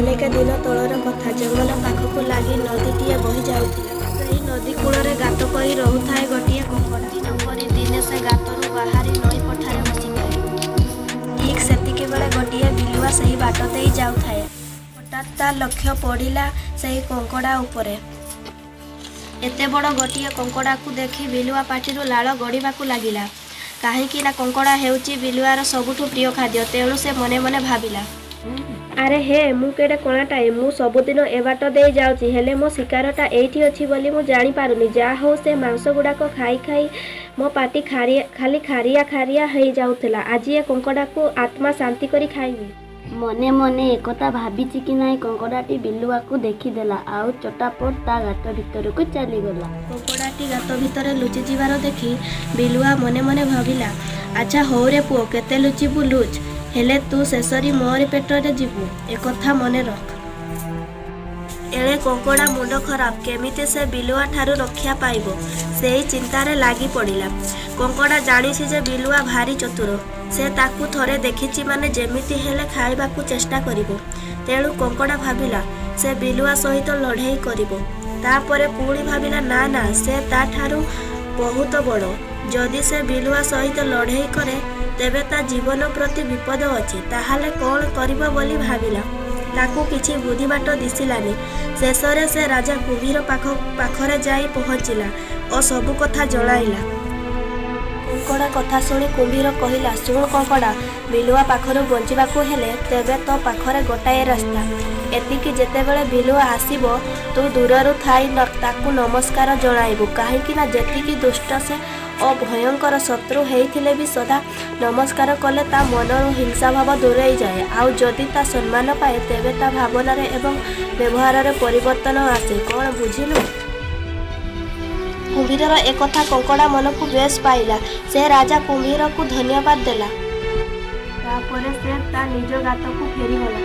ଅନେକ ଦିନ ତଳର କଥା। ଜଙ୍ଗଲ ପାଖକୁ ଲାଗି ନଦୀଟିଏ ବହି ଯାଉଥିଲା। ସେହି ନଦୀ କୂଳରେ ଗାତ କରି ରହୁଥାଏ ଗୋଟିଏ କଙ୍କଡ଼ା। ଦିନ ପରେ ଦିନେ ସେ ଗାତରୁ ବାହାରି ନଈ ପଠାରେ ବସିଥାଏ। ଠିକ୍ ସେତିକିବେଳେ ଗୋଟିଏ ବିଲୁଆ ସେହି ବାଟ ଦେଇ ଯାଉଥାଏ। ହଠାତ୍ ତା ଲକ୍ଷ୍ୟ ପଡ଼ିଲା ସେହି କଙ୍କଡ଼ା ଉପରେ। ଏତେ ବଡ଼ ଗୋଟିଏ କଙ୍କଡ଼ାକୁ ଦେଖି ବିଲୁଆ ପାଟିରୁ ଲାଳ ଗଡ଼ିବାକୁ ଲାଗିଲା। କାହିଁକି ନା କଙ୍କଡ଼ା ହେଉଛି ବିଲୁଆର ସବୁଠୁ ପ୍ରିୟ ଖାଦ୍ୟ। ତେଣୁ ସେ ମନେ ମନେ ଭାବିଲା, ଆରେ ହେ, ମୁଁ କେଡ଼େ କଣାଟାଏ। ମୁଁ ସବୁଦିନ ଏ ବାଟ ଦେଇ ଯାଉଛି, ହେଲେ ମୋ ଶିକାରଟା ଏଇଠି ଅଛି ବୋଲି ମୁଁ ଜାଣିପାରୁନି। ଯାହା ହଉ, ସେ ମାଂସ ଗୁଡ଼ାକ ଖାଇ ଖାଇ ମୋ ପାଟି ଖାଲି ଖାରିଆ ଖାରିଆ ହେଇଯାଉଥିଲା। ଆଜି ଏ କଙ୍କଡ଼ାକୁ ଆତ୍ମା ଶାନ୍ତି କରି ଖାଇବି। ମନେ ମନେ ଏକଥା ଭାବିଛି କି ନାହିଁ, କଙ୍କଡ଼ାଟି ବିଲୁଆକୁ ଦେଖିଦେଲା ଆଉ ଚଟାପଟ ତା ଗାତ ଭିତରକୁ ଚାଲିଗଲା। କଙ୍କଡ଼ାଟି ଗାତ ଭିତରେ ଲୁଚିଯିବାର ଦେଖି ବିଲୁଆ ମନେ ମନେ ଭାବିଲା, ଆଚ୍ଛା ହଉରେ ପୁଅ, କେତେ ଲୁଚିବୁ ଲୁଚ, ହେଲେ ତୁ ଶେଷରେ ମୋରି ପେଟରେ ଯିବୁ, ଏକଥା ମନେ ରଖ। ଏଣେ କଙ୍କଡ଼ା ମୁଣ୍ଡ ଖରାପ, କେମିତି ସେ ବିଲୁଆ ଠାରୁ ରକ୍ଷା ପାଇବ, ସେଇ ଚିନ୍ତାରେ ଲାଗି ପଡ଼ିଲା। କଙ୍କଡ଼ା ଜାଣିଛି ଯେ ବିଲୁଆ ଭାରି ଚତୁର। ସେ ତାକୁ ଥରେ ଦେଖିଛି ମାନେ ଯେମିତି ହେଲେ ଖାଇବାକୁ ଚେଷ୍ଟା କରିବ। ତେଣୁ କଙ୍କଡ଼ା ଭାବିଲା ସେ ବିଲୁଆ ସହିତ ଲଢ଼େଇ କରିବ। ତାପରେ ପୁଣି ଭାବିଲା, ନା ନା, ସେ ତା ଠାରୁ ବହୁତ ବଡ଼। ଯଦି ସେ ବିଲୁଆ ସହିତ ଲଢ଼େଇ କରେ ତେବେ ତା ଜୀବନ ପ୍ରତି ବିପଦ ଅଛି। ତାହେଲେ କ'ଣ କରିବ ବୋଲି ଭାବିଲା। ତାକୁ କିଛି ବୁଦ୍ଧିବାଟ ଦିଶିଲାନି। ଶେଷରେ ସେ ରାଜା କୁମ୍ଭୀର ପାଖରେ ଯାଇ ପହଞ୍ଚିଲା ଓ ସବୁ କଥା ଜଣାଇଲା। କଙ୍କଡ଼ା କଥା ଶୁଣି କୁମ୍ଭୀର କହିଲା, ଶୁଣ କଙ୍କଡ଼ା, ବିଲୁଆ ପାଖରୁ ବଞ୍ଚିବାକୁ ହେଲେ ତେବେ ତୋ ପାଖରେ ଗୋଟାଏ ରାସ୍ତା। ଏତିକି, ଯେତେବେଳେ ବିଲୁଆ ଆସିବ ତୁ ଦୂରରୁ ଥାଇ ତାକୁ ନମସ୍କାର ଜଣାଇବୁ। କାହିଁକି ନା ଯେତିକି ଦୁଷ୍ଟ ସେ ଓ ଭୟଙ୍କର ଶତ୍ରୁ ହେଇଥିଲେ ବି ସଦା ନମସ୍କାର କଲେ ତା ମନରୁ ହିଂସାଭାବ ଦୂରେଇ ଯାଏ। ଆଉ ଯଦି ତା ସମ୍ମାନ ପାଏ ତେବେ ତା ଭାବନାରେ ଏବଂ ବ୍ୟବହାରରେ ପରିବର୍ତ୍ତନ ଆସେ। କ'ଣ ବୁଝିଲୁ? କୁମ୍ଭୀରର ଏକଥା କଙ୍କଡ଼ା ମନକୁ ବେଶ ପାଇଲା। ସେ ରାଜା କୁମ୍ଭୀରକୁ ଧନ୍ୟବାଦ ଦେଲା। ତାପରେ ସେ ତା ନିଜ ଗାତକୁ ଫେରିଗଲା।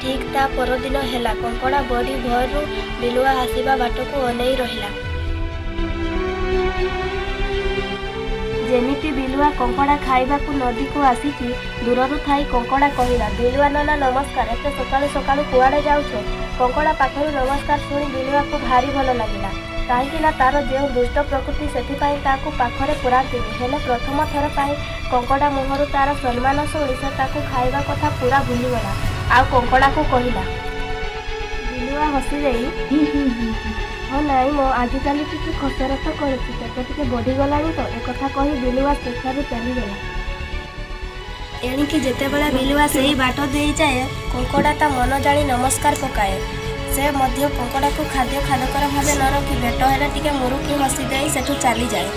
ଠିକ୍ ତା ପରଦିନ ହେଲା। କଙ୍କଡ଼ା ବଡ଼ି ଭୋରରୁ ବିଲୁଆ ଆସିବା ବାଟକୁ ଅନେଇ ରହିଲା। ଯେମିତି ବିଲୁଆ କଙ୍କଡ଼ା ଖାଇବାକୁ ନଦୀକୁ ଆସିଛି, ଦୂରରୁ ଥାଇ କଙ୍କଡ଼ା କହିଲା, ବିଲୁଆ ନନା ନମସ୍କାର। ଏତେ ସକାଳୁ ସକାଳୁ କୁଆଡ଼େ ଯାଉଛ? କଙ୍କଡ଼ା ପାଖରୁ ନମସ୍କାର ଶୁଣି ବିଲୁଆକୁ ଭାରି ଭଲ ଲାଗିଲା। କାହିଁକି ନା ତାର ଯେଉଁ ଦୁଷ୍ଟ ପ୍ରକୃତି, ସେଥିପାଇଁ ତାକୁ ପାଖରେ ପୁରାନ୍ତିନି। ହେଲେ ପ୍ରଥମ ଥର ପାଇଁ କଙ୍କଡ଼ା ମୁହଁରୁ ତାର ସମ୍ମାନ ଶୁଣି ସେ ତାକୁ ଖାଇବା କଥା ପୁରା ଭୁଲିଗଲା। ଆଉ କଙ୍କଡ଼ାକୁ କହିଲା। ବିଲୁଆ ହସି ଦେଇ ହଁ ନାଇଁ ମୋ, ଆଜିକାଲି ଟିକେ ଖସରତ କରୁଛି, ପେଟ ଟିକେ ବଢ଼ିଗଲାଣି ତ, ଏକଥା କହି ବିଲୁଆ ସେଠାରୁ ଚାଲିଗଲା। ଏଣିକି ଯେତେବେଳେ ବିଲୁଆ ସେହି ବାଟ ଦେଇଯାଏ, କଙ୍କଡ଼ା ତା ମନ ଜାଣି ନମସ୍କାର ପକାଏ। ସେ ମଧ୍ୟ କଙ୍କଡ଼ାକୁ ଖାଦ୍ୟ ଖାଦକର ଭାବେ ନ ରଖି ଭେଟ ହେଲେ ଟିକେ ମୁରୁକି ହସି ଦେଇ ସେଠୁ ଚାଲିଯାଏ।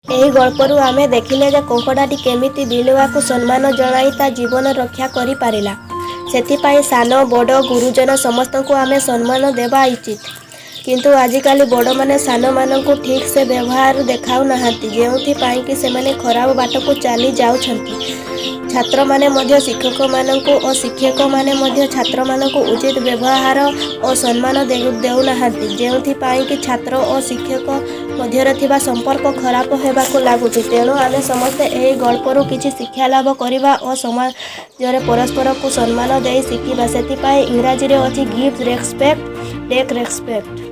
ଏହି ଗଳ୍ପରୁ ଆମେ ଦେଖିଲେ ଯେ କଙ୍କଡ଼ାଟି କେମିତି ବିଲୁଆକୁ ସମ୍ମାନ ଜଣାଇ ତା ଜୀବନ ରକ୍ଷା କରିପାରିଲା। ସେଥିପାଇଁ ସାନ ବଡ଼ ଗୁରୁଜନ ସମସ୍ତଙ୍କୁ ଆମେ ସମ୍ମାନ ଦେବା ଉଚିତ। କିନ୍ତୁ ଆଜିକାଲି ବଡ଼ମାନେ ସାନମାନଙ୍କୁ ଠିକ୍ ସେ ବ୍ୟବହାର ଦେଖାଉନାହାନ୍ତି, ଯେଉଁଥିପାଇଁ କି ସେମାନେ ଖରାପ ବାଟକୁ ଚାଲି ଯାଉଛନ୍ତି। ଛାତ୍ରମାନେ ମଧ୍ୟ ଶିକ୍ଷକମାନଙ୍କୁ ଓ ଶିକ୍ଷକମାନେ ମଧ୍ୟ ଛାତ୍ରମାନଙ୍କୁ ଉଚିତ ବ୍ୟବହାର ଓ ସମ୍ମାନ ଦେଉନାହାନ୍ତି, ଯେଉଁଥିପାଇଁ କି ଛାତ୍ର ଓ ଶିକ୍ଷକ ମଧ୍ୟରେ ଥିବା ସମ୍ପର୍କ ଖରାପ ହେବାକୁ ଲାଗୁଛି। ତେଣୁ ଆମେ ସମସ୍ତେ ଏହି ଗଳ୍ପରୁ କିଛି ଶିକ୍ଷା ଲାଭ କରିବା ଓ ସମାଜରେ ପରସ୍ପରକୁ ସମ୍ମାନ ଦେଇ ଶିଖିବା। ସେଥିପାଇଁ ଇଂରାଜୀରେ ଅଛି, ଗିଭ୍ ରେସ୍ପେକ୍ଟ, ଟେକ୍ ରେସ୍ପେକ୍ଟ।